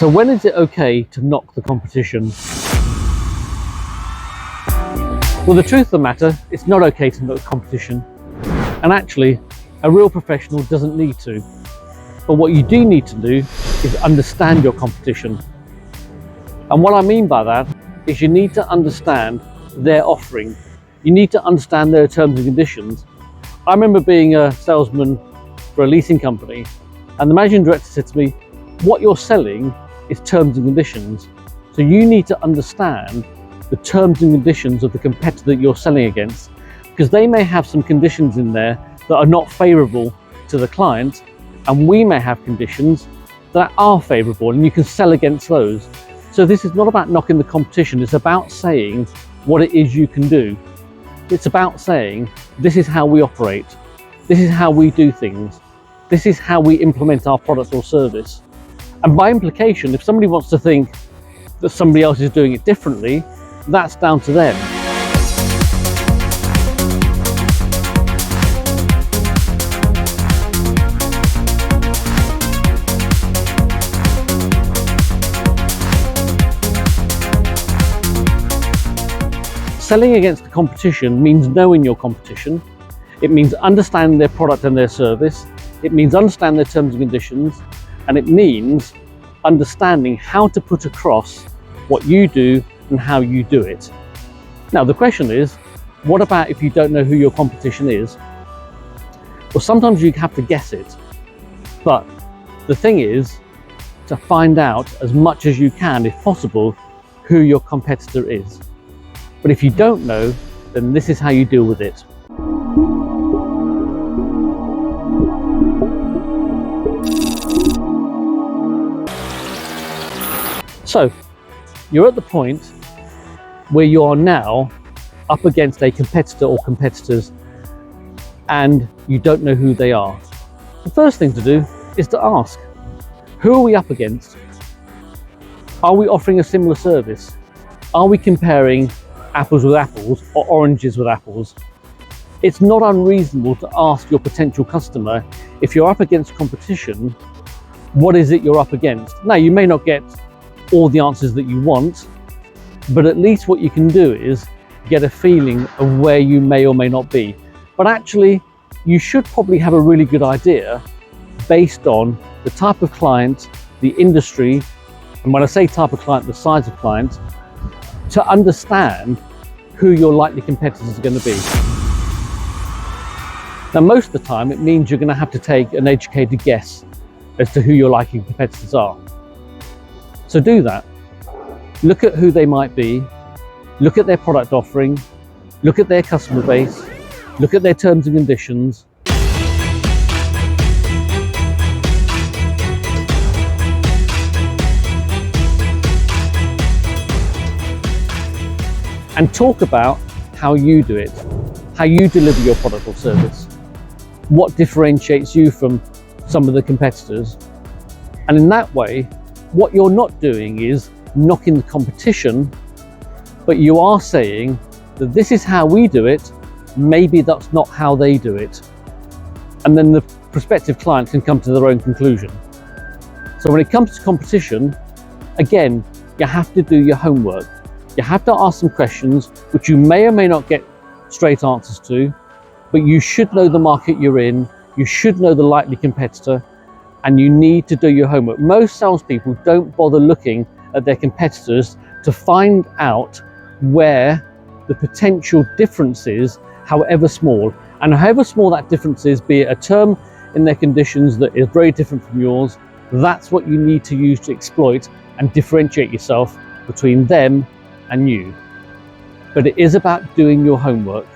So when is it okay to knock the competition? Well, the truth of the matter, it's not okay to knock the competition. And actually, a real professional doesn't need to. But what you do need to do is understand your competition. And what I mean by that is you need to understand their offering. You need to understand their terms and conditions. I remember being a salesman for a leasing company, and the managing director said to me, what you're selling is terms and conditions. So you need to understand the terms and conditions of the competitor that you're selling against, because they may have some conditions in there that are not favorable to the client, and we may have conditions that are favorable, and you can sell against those. So this is not about knocking the competition, it's about saying what it is you can do. It's about saying, this is how we operate, this is how we do things, this is how we implement our product or service. And by implication, if somebody wants to think that somebody else is doing it differently, that's down to them. Selling against the competition means knowing your competition. It means understanding their product and their service. It means understanding their terms and conditions. And it means understanding how to put across what you do and how you do it. Now the question is, what about if you don't know who your competition is? Well, sometimes you have to guess it. But the thing is to find out as much as you can, if possible, who your competitor is. But if you don't know, then this is how you deal with it. So, you're at the point where you are now up against a competitor or competitors and you don't know who they are. The first thing to do is to ask, who are we up against? Are we offering a similar service? Are we comparing apples with apples or oranges with apples? It's not unreasonable to ask your potential customer, if you're up against competition, what is it you're up against? Now, you may not get all the answers that you want, but at least what you can do is get a feeling of where you may or may not be. But actually, you should probably have a really good idea based on the type of client, the industry, and when I say type of client, the size of client, to understand who your likely competitors are going to be. Now, most of the time, it means you're going to have to take an educated guess as to who your likely competitors are. So do that. Look at who they might be, look at their product offering, look at their customer base, look at their terms and conditions. And talk about how you do it, how you deliver your product or service, what differentiates you from some of the competitors. And in that way, what you're not doing is knocking the competition, but you are saying that this is how we do it, maybe that's not how they do it. And then the prospective client can come to their own conclusion. So when it comes to competition, again, you have to do your homework. You have to ask some questions which you may or may not get straight answers to, but you should know the market you're in, you should know the likely competitor, and you need to do your homework. Most salespeople don't bother looking at their competitors to find out where the potential difference is, however small. And however small that difference is, be it a term in their conditions that is very different from yours, that's what you need to use to exploit and differentiate yourself between them and you. But it is about doing your homework.